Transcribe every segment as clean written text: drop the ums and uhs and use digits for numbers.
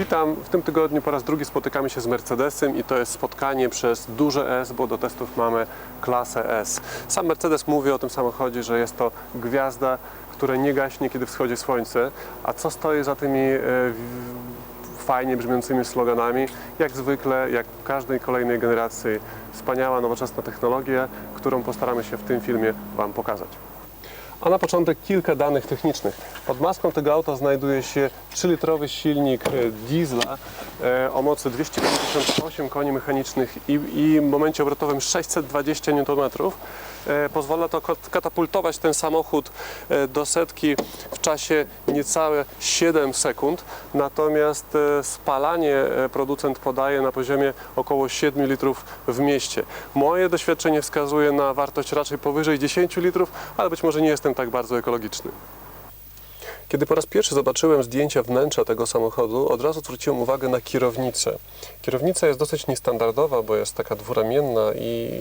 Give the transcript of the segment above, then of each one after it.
Witam. W tym tygodniu po raz drugi spotykamy się z Mercedesem i to jest spotkanie przez duże S, bo do testów mamy klasę S. Sam Mercedes mówi o tym samochodzie, że jest to gwiazda, która nie gaśnie, kiedy wschodzi słońce. A co stoi za tymi fajnie brzmiącymi sloganami? Jak zwykle, jak w każdej kolejnej generacji, wspaniała, nowoczesna technologia, którą postaramy się w tym filmie Wam pokazać. A na początek kilka danych technicznych. Pod maską tego auta znajduje się 3-litrowy silnik diesla o mocy 258 koni mechanicznych i momencie obrotowym 620 Nm. Pozwala to katapultować ten samochód do setki w czasie niecałe 7 sekund. Natomiast spalanie producent podaje na poziomie około 7 litrów w mieście. Moje doświadczenie wskazuje na wartość raczej powyżej 10 litrów, ale być może nie jestem tak bardzo ekologiczny. Kiedy po raz pierwszy zobaczyłem zdjęcia wnętrza tego samochodu, od razu zwróciłem uwagę na kierownicę. Kierownica jest dosyć niestandardowa, bo jest taka dwuramienna i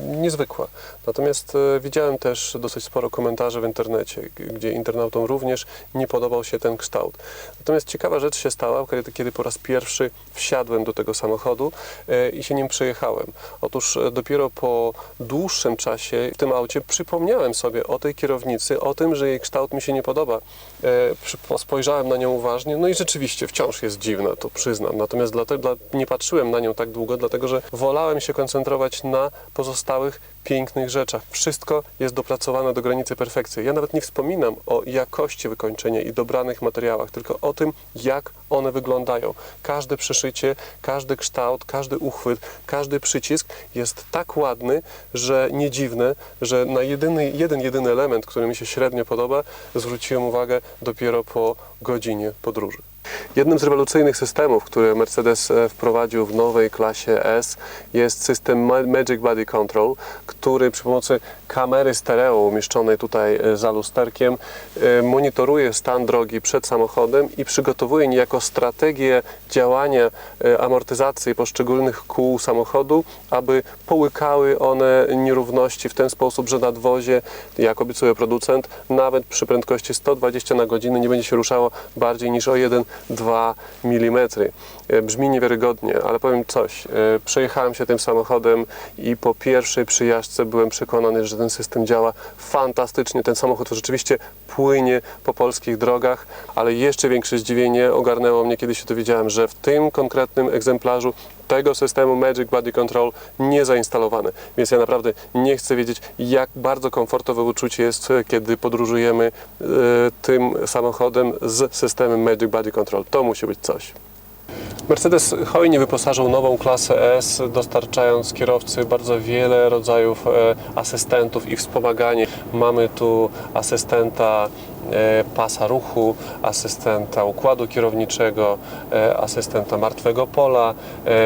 niezwykła. Natomiast widziałem też dosyć sporo komentarzy w internecie, gdzie internautom również nie podobał się ten kształt. Natomiast ciekawa rzecz się stała, kiedy po raz pierwszy wsiadłem do tego samochodu i się nim przejechałem. Otóż dopiero po dłuższym czasie w tym aucie przypomniałem sobie o tej kierownicy, o tym, że jej kształt mi się nie podoba. Spojrzałem na nią uważnie, no i rzeczywiście wciąż jest dziwna, to przyznam. Natomiast nie patrzyłem na nią tak długo, dlatego że wolałem się koncentrować na pozostałych pięknych rzeczach. Wszystko jest dopracowane do granicy perfekcji. Ja nawet nie wspominam o jakości wykończenia i dobranych materiałach, tylko o tym, jak one wyglądają. Każde przyszycie, każdy kształt, każdy uchwyt, każdy przycisk jest tak ładny, że nie dziwne, że na jedyny element, który mi się średnio podoba, zwróciłem uwagę dopiero po godzinie podróży. Jednym z rewolucyjnych systemów, które Mercedes wprowadził w nowej klasie S, jest system Magic Body Control, który przy pomocy kamery stereo umieszczonej tutaj za lusterkiem monitoruje stan drogi przed samochodem i przygotowuje niejako strategię działania amortyzacji poszczególnych kół samochodu, aby połykały one nierówności w ten sposób, że nadwozie, jak obiecuje producent, nawet przy prędkości 120 na godzinę nie będzie się ruszało bardziej niż o 1-2 mm. Brzmi niewiarygodnie, ale powiem coś. Przejechałem się tym samochodem i po pierwszej przyjażdżce byłem przekonany, że ten system działa fantastycznie. Ten samochód rzeczywiście płynie po polskich drogach, ale jeszcze większe zdziwienie ogarnęło mnie, kiedy się dowiedziałem, że w tym konkretnym egzemplarzu tego systemu Magic Body Control nie zainstalowane. Więc ja naprawdę nie chcę wiedzieć, jak bardzo komfortowe uczucie jest, kiedy podróżujemy tym samochodem z systemem Magic Body Control. To musi być coś. Mercedes hojnie wyposażył nową klasę S, dostarczając kierowcy bardzo wiele rodzajów asystentów i wspomaganie. Mamy tu asystenta pasa ruchu, asystenta układu kierowniczego, asystenta martwego pola.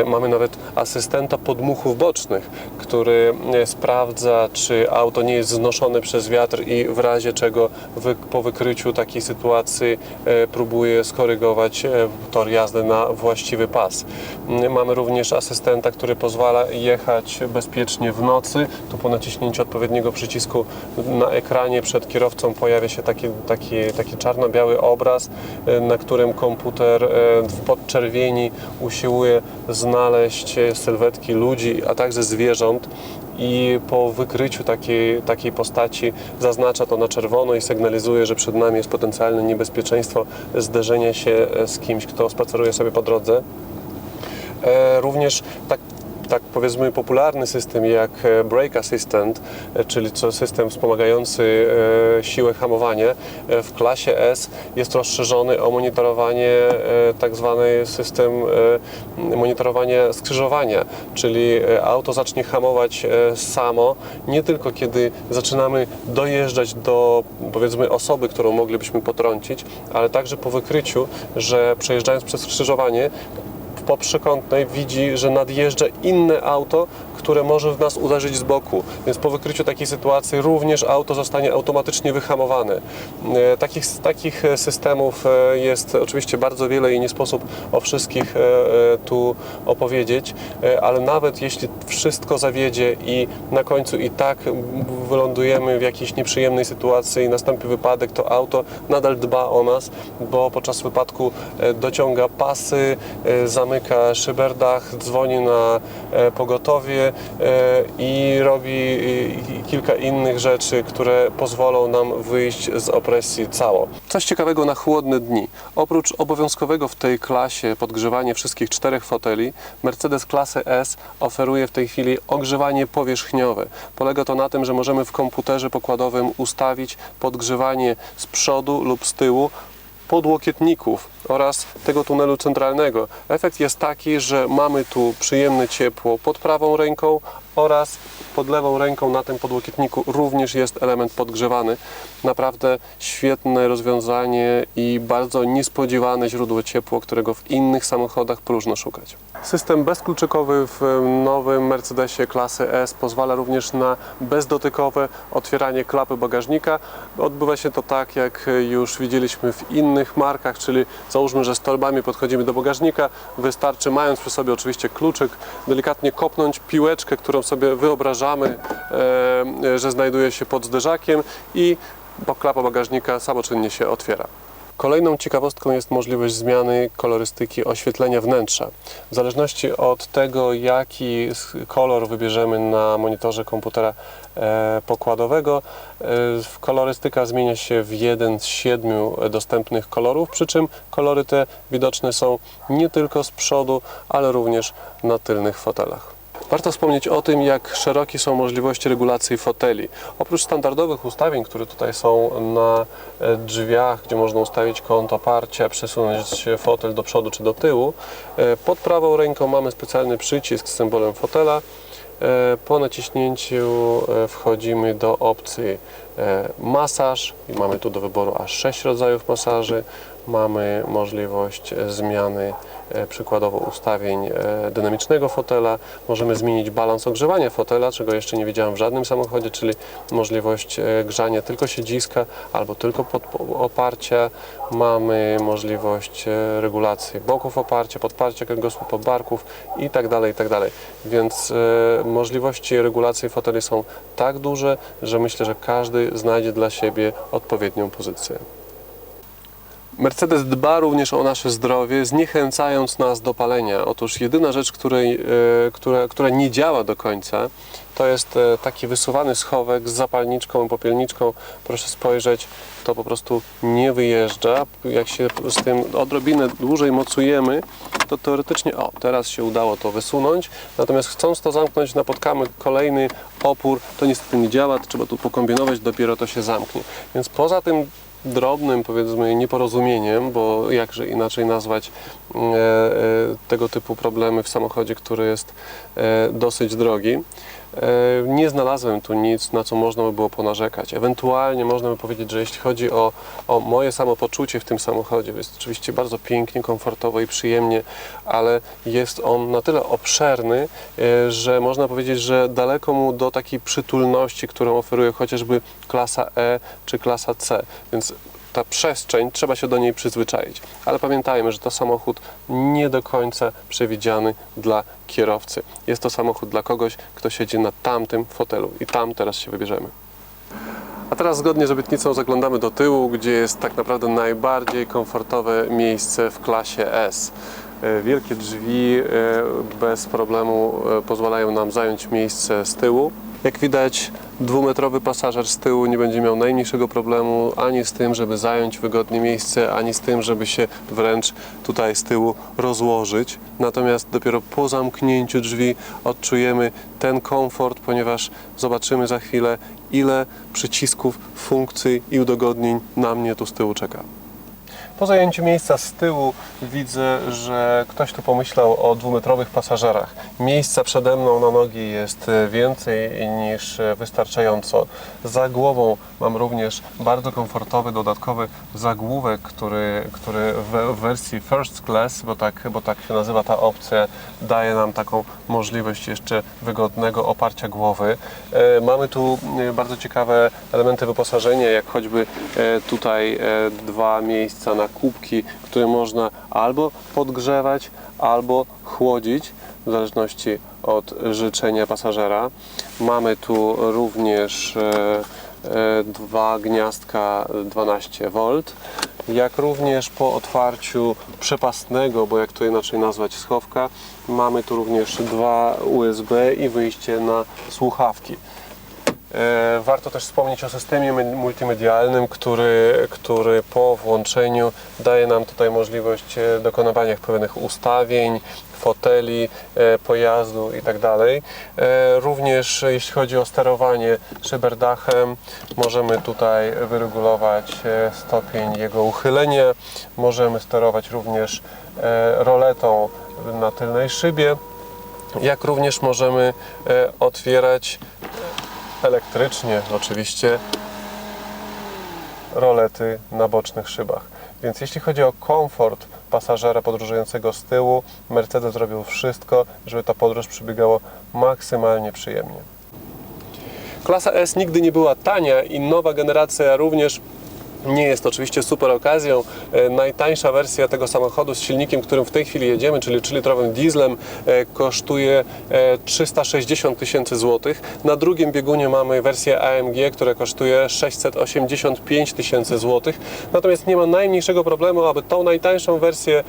Mamy nawet asystenta podmuchów bocznych, który sprawdza, czy auto nie jest znoszone przez wiatr i w razie czego po wykryciu takiej sytuacji próbuje skorygować tor jazdy na właściwy pas. Mamy również asystenta, który pozwala jechać bezpiecznie w nocy. Tu po naciśnięciu odpowiedniego przycisku na ekranie przed kierowcą pojawia się taki czarno-biały obraz, na którym komputer w podczerwieni usiłuje znaleźć sylwetki ludzi, a także zwierząt i po wykryciu takiej postaci zaznacza to na czerwono i sygnalizuje, że przed nami jest potencjalne niebezpieczeństwo zderzenia się z kimś, kto spaceruje sobie po drodze. Również tak powiedzmy popularny system jak Brake Assistant, czyli system wspomagający siłę hamowania, w klasie S jest rozszerzony o monitorowanie, tak zwany system monitorowania skrzyżowania, czyli auto zacznie hamować samo, nie tylko kiedy zaczynamy dojeżdżać do, powiedzmy, osoby, którą moglibyśmy potrącić, ale także po wykryciu, że przejeżdżając przez skrzyżowanie po przekątnej widzi, że nadjeżdża inne auto, które może w nas uderzyć z boku, więc po wykryciu takiej sytuacji również auto zostanie automatycznie wyhamowane. Takich systemów jest oczywiście bardzo wiele i nie sposób o wszystkich tu opowiedzieć, ale nawet jeśli wszystko zawiedzie i na końcu i tak wylądujemy w jakiejś nieprzyjemnej sytuacji i nastąpi wypadek, to auto nadal dba o nas, bo podczas wypadku dociąga pasy, zamyka szyberdach, dzwoni na pogotowie i robi kilka innych rzeczy, które pozwolą nam wyjść z opresji cało. Coś ciekawego na chłodne dni. Oprócz obowiązkowego w tej klasie podgrzewania wszystkich 4 foteli, Mercedes klasy S oferuje w tej chwili ogrzewanie powierzchniowe. Polega to na tym, że możemy w komputerze pokładowym ustawić podgrzewanie z przodu lub z tyłu podłokietników oraz tego tunelu centralnego. Efekt jest taki, że mamy tu przyjemne ciepło pod prawą ręką oraz pod lewą ręką na tym podłokietniku również jest element podgrzewany. Naprawdę świetne rozwiązanie i bardzo niespodziewane źródło ciepła, którego w innych samochodach próżno szukać. System bezkluczykowy w nowym Mercedesie klasy S pozwala również na bezdotykowe otwieranie klapy bagażnika. Odbywa się to tak, jak już widzieliśmy w innych markach, czyli załóżmy, że z torbami podchodzimy do bagażnika, wystarczy, mając przy sobie oczywiście kluczyk, delikatnie kopnąć piłeczkę, którą sobie wyobrażamy, że znajduje się pod zderzakiem i klapa bagażnika samoczynnie się otwiera. Kolejną ciekawostką jest możliwość zmiany kolorystyki oświetlenia wnętrza. W zależności od tego, jaki kolor wybierzemy na monitorze komputera pokładowego, kolorystyka zmienia się w jeden z 7 dostępnych kolorów, przy czym kolory te widoczne są nie tylko z przodu, ale również na tylnych fotelach. Warto wspomnieć o tym, jak szerokie są możliwości regulacji foteli. Oprócz standardowych ustawień, które tutaj są na drzwiach, gdzie można ustawić kąt oparcia, przesunąć fotel do przodu czy do tyłu, pod prawą ręką mamy specjalny przycisk z symbolem fotela. Po naciśnięciu wchodzimy do opcji masaż i mamy tu do wyboru aż 6 rodzajów masaży. Mamy możliwość zmiany przykładowo ustawień dynamicznego fotela. Możemy zmienić balans ogrzewania fotela, czego jeszcze nie widziałem w żadnym samochodzie, czyli możliwość grzania tylko siedziska albo tylko oparcia. Mamy możliwość regulacji boków oparcia, podparcia kręgosłupa, barków itd. Więc możliwości regulacji foteli są tak duże, że myślę, że każdy znajdzie dla siebie odpowiednią pozycję. Mercedes dba również o nasze zdrowie, zniechęcając nas do palenia. Otóż jedyna rzecz, która nie działa do końca, to jest taki wysuwany schowek z zapalniczką i popielniczką. Proszę spojrzeć, to po prostu nie wyjeżdża. Jak się z tym odrobinę dłużej mocujemy, to teoretycznie, teraz się udało to wysunąć. Natomiast chcąc to zamknąć, napotkamy kolejny opór. To niestety nie działa, trzeba tu pokombinować, dopiero to się zamknie. Więc poza tym drobnym, powiedzmy, nieporozumieniem, bo jakże inaczej nazwać tego typu problemy w samochodzie, który jest dosyć drogi. Nie znalazłem tu nic, na co można by było ponarzekać. Ewentualnie można by powiedzieć, że jeśli chodzi o moje samopoczucie w tym samochodzie, jest oczywiście bardzo pięknie, komfortowo i przyjemnie, ale jest on na tyle obszerny, że można powiedzieć, że daleko mu do takiej przytulności, którą oferuje chociażby klasa E czy klasa C. Więc ta przestrzeń, trzeba się do niej przyzwyczaić. Ale pamiętajmy, że to samochód nie do końca przewidziany dla kierowcy. Jest to samochód dla kogoś, kto siedzi na tamtym fotelu i tam teraz się wybierzemy. A teraz zgodnie z obietnicą zaglądamy do tyłu, gdzie jest tak naprawdę najbardziej komfortowe miejsce w klasie S. Wielkie drzwi bez problemu pozwalają nam zająć miejsce z tyłu. Jak widać, 2-metrowy pasażer z tyłu nie będzie miał najmniejszego problemu ani z tym, żeby zająć wygodnie miejsce, ani z tym, żeby się wręcz tutaj z tyłu rozłożyć. Natomiast dopiero po zamknięciu drzwi odczujemy ten komfort, ponieważ zobaczymy za chwilę, ile przycisków, funkcji i udogodnień na mnie tu z tyłu czeka. Po zajęciu miejsca z tyłu widzę, że ktoś tu pomyślał o dwumetrowych pasażerach. Miejsca przede mną na nogi jest więcej niż wystarczająco. Za głową mam również bardzo komfortowy, dodatkowy zagłówek, który w wersji First Class, bo tak się nazywa ta opcja, daje nam taką możliwość jeszcze wygodnego oparcia głowy. Mamy tu bardzo ciekawe elementy wyposażenia, jak choćby tutaj dwa miejsca na kubki, które można albo podgrzewać, albo chłodzić, w zależności od życzenia pasażera. Mamy tu również dwa gniazdka 12V, jak również po otwarciu przepastnego, bo jak to inaczej nazwać, schowka, mamy tu również dwa USB i wyjście na słuchawki. Warto też wspomnieć o systemie multimedialnym, który po włączeniu daje nam tutaj możliwość dokonywania pewnych ustawień, foteli, pojazdu itd. Również jeśli chodzi o sterowanie szyberdachem, możemy tutaj wyregulować stopień jego uchylenia, możemy sterować również roletą na tylnej szybie, jak również możemy otwierać elektrycznie oczywiście rolety na bocznych szybach. Więc jeśli chodzi o komfort pasażera podróżującego z tyłu, Mercedes zrobił wszystko, żeby ta podróż przebiegała maksymalnie przyjemnie. Klasa S nigdy nie była tania i nowa generacja również nie jest oczywiście super okazją. Najtańsza wersja tego samochodu z silnikiem, którym w tej chwili jedziemy, czyli 3-litrowym dieslem, kosztuje 360 000 złotych. Na drugim biegunie mamy wersję AMG, która kosztuje 685 000 złotych. Natomiast nie ma najmniejszego problemu, aby tą najtańszą wersję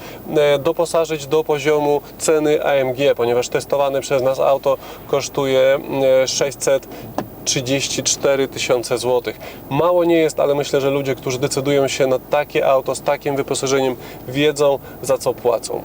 doposażyć do poziomu ceny AMG, ponieważ testowane przez nas auto kosztuje 634 000 złotych. Mało nie jest, ale myślę, że ludzie, którzy decydują się na takie auto z takim wyposażeniem, wiedzą, za co płacą.